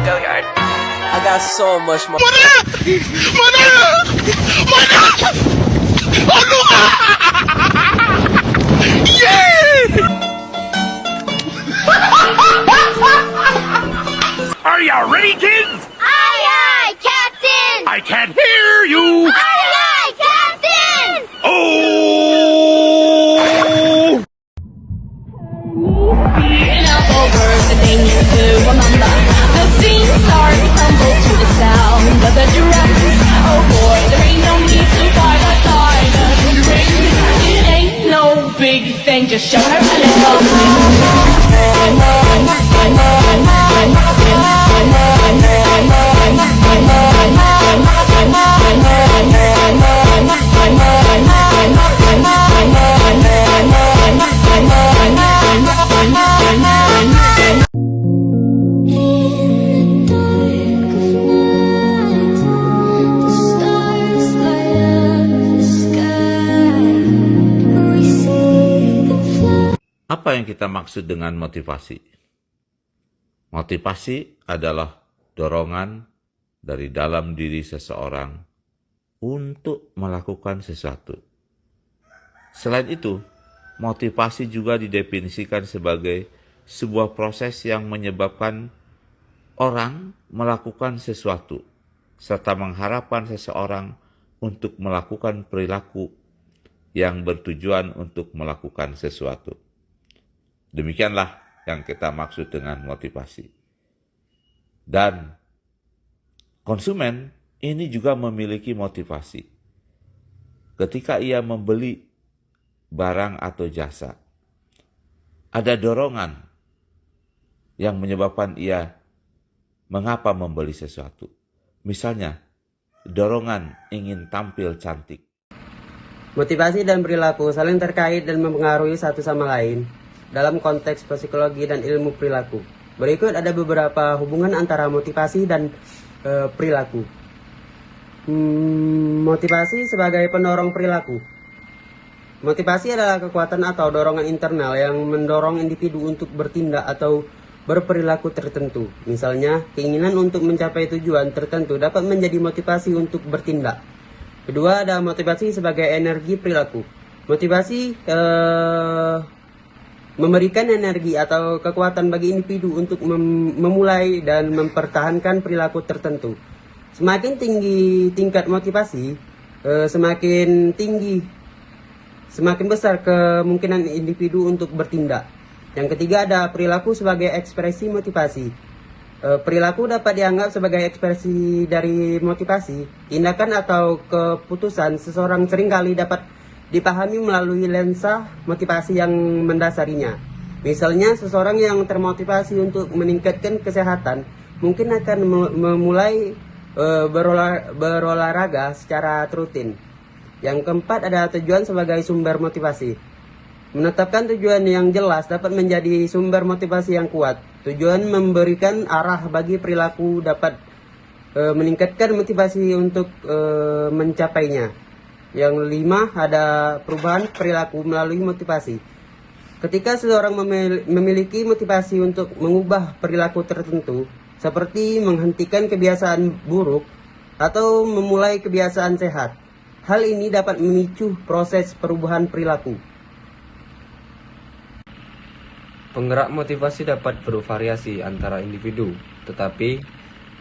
go yard. I got so much more. Are you ready, kids? Aye, aye, Captain! I can't hear you. Aye, aye, Captain! Oh! Now over the danger to remember. The scene starts to crumble to the sound of the drums. Oh boy, there ain't no need to fight a diamond ring. It ain't no big thing, just show her a little. Apa yang kita maksud dengan motivasi? Motivasi adalah dorongan dari dalam diri seseorang untuk melakukan sesuatu. Selain itu, motivasi juga didefinisikan sebagai sebuah proses yang menyebabkan orang melakukan sesuatu, serta mengharapkan seseorang untuk melakukan perilaku yang bertujuan untuk melakukan sesuatu. Demikianlah yang kita maksud dengan motivasi. Dan konsumen ini juga memiliki motivasi. Ketika ia membeli barang atau jasa, ada dorongan yang menyebabkan ia mengapa membeli sesuatu. Misalnya, dorongan ingin tampil cantik. Motivasi dan perilaku saling terkait dan mempengaruhi satu sama lain dalam konteks psikologi dan ilmu perilaku. Berikut ada beberapa hubungan antara motivasi dan perilaku. Motivasi sebagai pendorong perilaku. Motivasi adalah kekuatan atau dorongan internal yang mendorong individu untuk bertindak atau berperilaku tertentu. Misalnya, keinginan untuk mencapai tujuan tertentu dapat menjadi motivasi untuk bertindak. Kedua, ada motivasi sebagai energi perilaku. Motivasi memberikan energi atau kekuatan bagi individu untuk memulai dan mempertahankan perilaku tertentu. Semakin tinggi tingkat motivasi, semakin besar kemungkinan individu untuk bertindak. Yang ketiga ada perilaku sebagai ekspresi motivasi. Perilaku dapat dianggap sebagai ekspresi dari motivasi. Tindakan atau keputusan seseorang seringkali dapat dipahami melalui lensa motivasi yang mendasarinya. Misalnya, seseorang yang termotivasi untuk meningkatkan kesehatan mungkin akan memulai berolahraga secara rutin. Yang keempat ada tujuan sebagai sumber motivasi. Menetapkan tujuan yang jelas dapat menjadi sumber motivasi yang kuat. Tujuan memberikan arah bagi perilaku dapat meningkatkan motivasi untuk mencapainya. Yang kelima ada perubahan perilaku melalui motivasi. Ketika seseorang memiliki motivasi untuk mengubah perilaku tertentu, seperti menghentikan kebiasaan buruk atau memulai kebiasaan sehat, hal ini dapat memicu proses perubahan perilaku. Penggerak motivasi dapat bervariasi antara individu, tetapi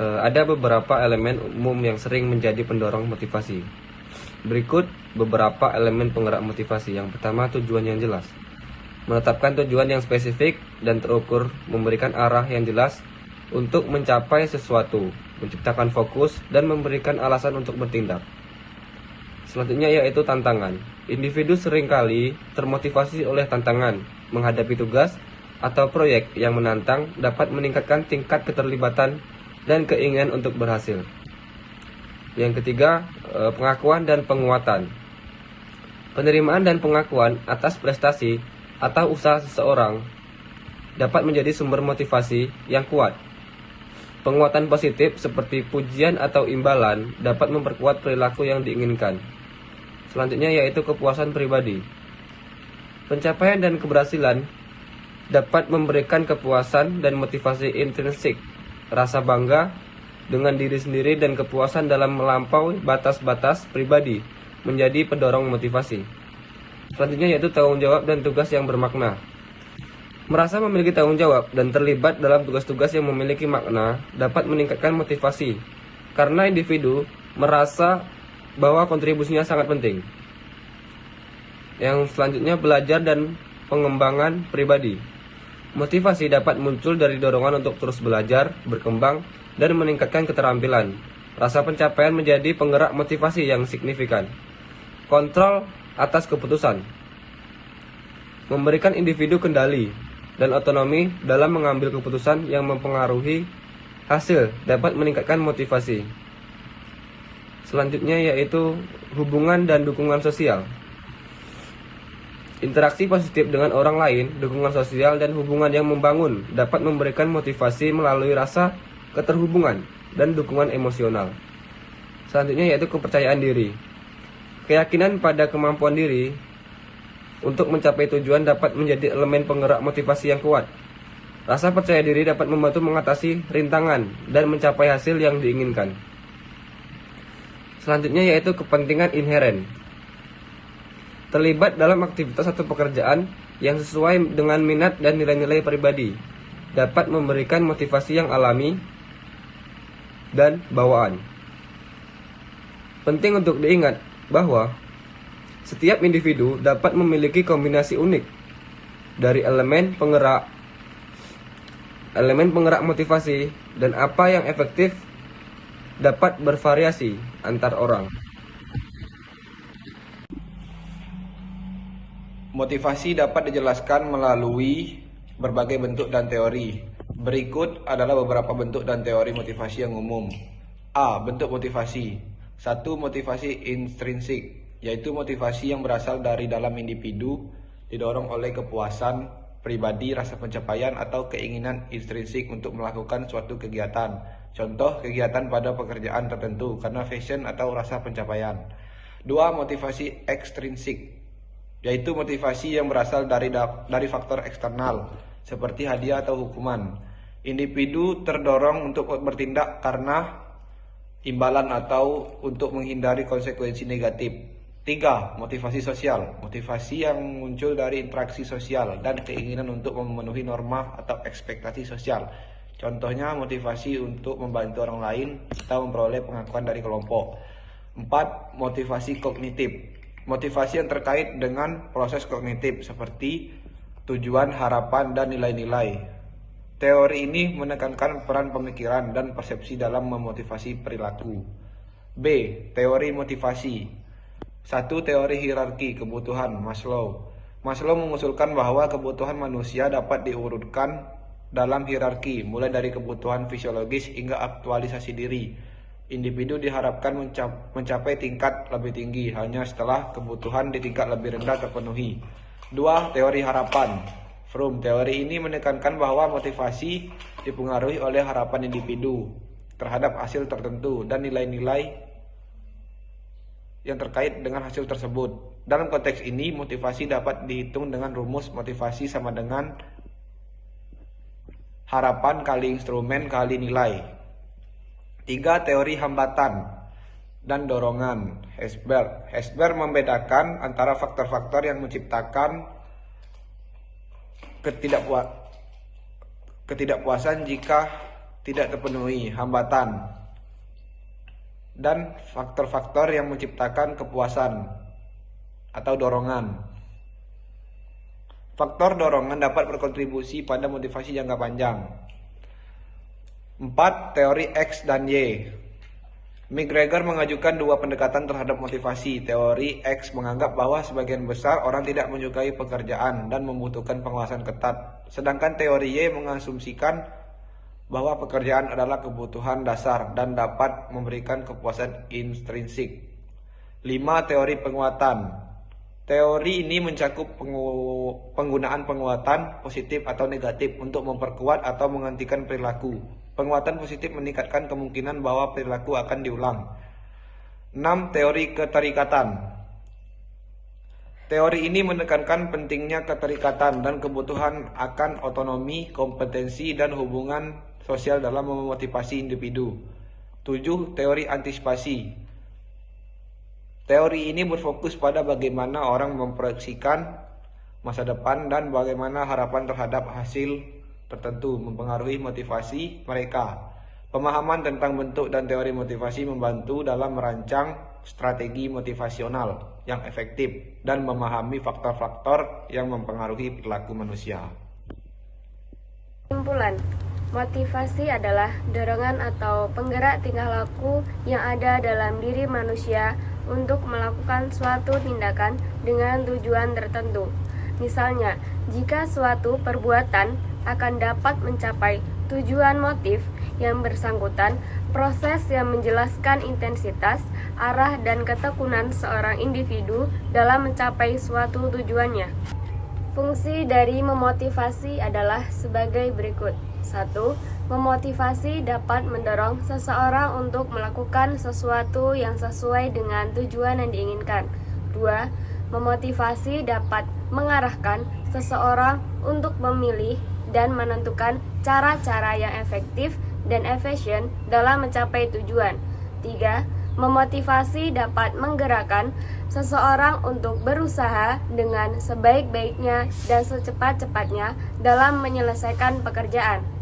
ada beberapa elemen umum yang sering menjadi pendorong motivasi. Berikut beberapa elemen penggerak motivasi. Yang pertama, tujuan yang jelas. Menetapkan tujuan yang spesifik dan terukur, memberikan arah yang jelas untuk mencapai sesuatu, menciptakan fokus, dan memberikan alasan untuk bertindak. Selanjutnya yaitu tantangan. Individu seringkali termotivasi oleh tantangan, menghadapi tugas atau proyek yang menantang dapat meningkatkan tingkat keterlibatan dan keinginan untuk berhasil. Yang ketiga, pengakuan dan penguatan. Penerimaan dan pengakuan atas prestasi atau usaha seseorang dapat menjadi sumber motivasi yang kuat. Penguatan positif seperti pujian atau imbalan dapat memperkuat perilaku yang diinginkan. Selanjutnya yaitu kepuasan pribadi. Pencapaian dan keberhasilan dapat memberikan kepuasan dan motivasi intrinsik rasa bangga dengan diri sendiri dan kepuasan dalam melampaui batas-batas pribadi menjadi pendorong motivasi. Selanjutnya yaitu tanggung jawab dan tugas yang bermakna. Merasa memiliki tanggung jawab dan terlibat dalam tugas-tugas yang memiliki makna dapat meningkatkan motivasi karena individu merasa bahwa kontribusinya sangat penting. Yang selanjutnya belajar dan pengembangan pribadi. Motivasi dapat muncul dari dorongan untuk terus belajar, berkembang, dan meningkatkan keterampilan. Rasa pencapaian menjadi penggerak motivasi yang signifikan. Kontrol atas keputusan. Memberikan individu kendali dan otonomi dalam mengambil keputusan yang mempengaruhi hasil dapat meningkatkan motivasi. Selanjutnya yaitu hubungan dan dukungan sosial. Interaksi positif dengan orang lain, dukungan sosial, dan hubungan yang membangun dapat memberikan motivasi melalui rasa keterhubungan dan dukungan emosional. Selanjutnya yaitu kepercayaan diri. Keyakinan pada kemampuan diri untuk mencapai tujuan dapat menjadi elemen penggerak motivasi yang kuat. Rasa percaya diri dapat membantu mengatasi rintangan dan mencapai hasil yang diinginkan. Selanjutnya yaitu kepentingan inheren. Terlibat dalam aktivitas atau pekerjaan yang sesuai dengan minat dan nilai-nilai pribadi dapat memberikan motivasi yang alami dan bawaan. Penting untuk diingat bahwa setiap individu dapat memiliki kombinasi unik dari elemen penggerak motivasi, dan apa yang efektif dapat bervariasi antar orang. Motivasi dapat dijelaskan melalui berbagai bentuk dan teori. Berikut adalah beberapa bentuk dan teori motivasi yang umum. A. Bentuk motivasi. 1. Motivasi intrinsik, yaitu motivasi yang berasal dari dalam individu, didorong oleh kepuasan pribadi, rasa pencapaian, atau keinginan intrinsik untuk melakukan suatu kegiatan. Contoh, kegiatan pada pekerjaan tertentu karena passion atau rasa pencapaian. 2. Motivasi ekstrinsik, yaitu motivasi yang berasal dari faktor eksternal seperti hadiah atau hukuman. Individu terdorong untuk bertindak karena imbalan atau untuk menghindari konsekuensi negatif. 3. Motivasi sosial, motivasi yang muncul dari interaksi sosial dan keinginan untuk memenuhi norma atau ekspektasi sosial. Contohnya motivasi untuk membantu orang lain atau memperoleh pengakuan dari kelompok. 4. Motivasi kognitif, motivasi yang terkait dengan proses kognitif seperti tujuan, harapan, dan nilai-nilai. Teori ini menekankan peran pemikiran dan persepsi dalam memotivasi perilaku. B. Teori motivasi. 1. Teori hierarki kebutuhan Maslow. Maslow mengusulkan bahwa kebutuhan manusia dapat diurutkan dalam hierarki, mulai dari kebutuhan fisiologis hingga aktualisasi diri. Individu diharapkan mencapai tingkat lebih tinggi hanya setelah kebutuhan di tingkat lebih rendah terpenuhi. 2. Teori harapan. Fromm. Teori ini menekankan bahwa motivasi dipengaruhi oleh harapan individu terhadap hasil tertentu dan nilai-nilai yang terkait dengan hasil tersebut. Dalam konteks ini, motivasi dapat dihitung dengan rumus motivasi sama dengan harapan kali instrumen kali nilai. 3. Teori hambatan dan dorongan Hesberg. Hesberg membedakan antara faktor-faktor yang menciptakan ketidakpuasan jika tidak terpenuhi hambatan, dan faktor-faktor yang menciptakan kepuasan atau dorongan. Faktor dorongan dapat berkontribusi pada motivasi jangka panjang. 4. Teori X dan Y. McGregor mengajukan dua pendekatan terhadap motivasi. Teori X menganggap bahwa sebagian besar orang tidak menyukai pekerjaan dan membutuhkan pengawasan ketat. Sedangkan teori Y mengasumsikan bahwa pekerjaan adalah kebutuhan dasar dan dapat memberikan kepuasan intrinsik. 5. Teori penguatan. Teori ini mencakup penggunaan penguatan positif atau negatif untuk memperkuat atau menghentikan perilaku. Penguatan positif meningkatkan kemungkinan bahwa perilaku akan diulang. 6. Teori keterikatan. Teori ini menekankan pentingnya keterikatan dan kebutuhan akan otonomi, kompetensi, dan hubungan sosial dalam memotivasi individu. 7. Teori antisipasi. Teori ini berfokus pada bagaimana orang memproyeksikan masa depan dan bagaimana harapan terhadap hasil tertentu mempengaruhi motivasi mereka. Pemahaman tentang bentuk dan teori motivasi membantu dalam merancang strategi motivasional yang efektif dan memahami faktor-faktor yang mempengaruhi perilaku manusia. Kesimpulan, motivasi adalah dorongan atau penggerak tingkah laku yang ada dalam diri manusia untuk melakukan suatu tindakan dengan tujuan tertentu. Misalnya, jika suatu perbuatan akan dapat mencapai tujuan motif yang bersangkutan, proses yang menjelaskan intensitas, arah, dan ketekunan seorang individu dalam mencapai suatu tujuannya. Fungsi dari memotivasi adalah sebagai berikut. 1. Memotivasi dapat mendorong seseorang untuk melakukan sesuatu yang sesuai dengan tujuan yang diinginkan. 2. Memotivasi dapat mengarahkan seseorang untuk memilih dan menentukan cara-cara yang efektif dan efisien dalam mencapai tujuan. 3. Memotivasi dapat menggerakkan seseorang untuk berusaha dengan sebaik-baiknya dan secepat-cepatnya dalam menyelesaikan pekerjaan.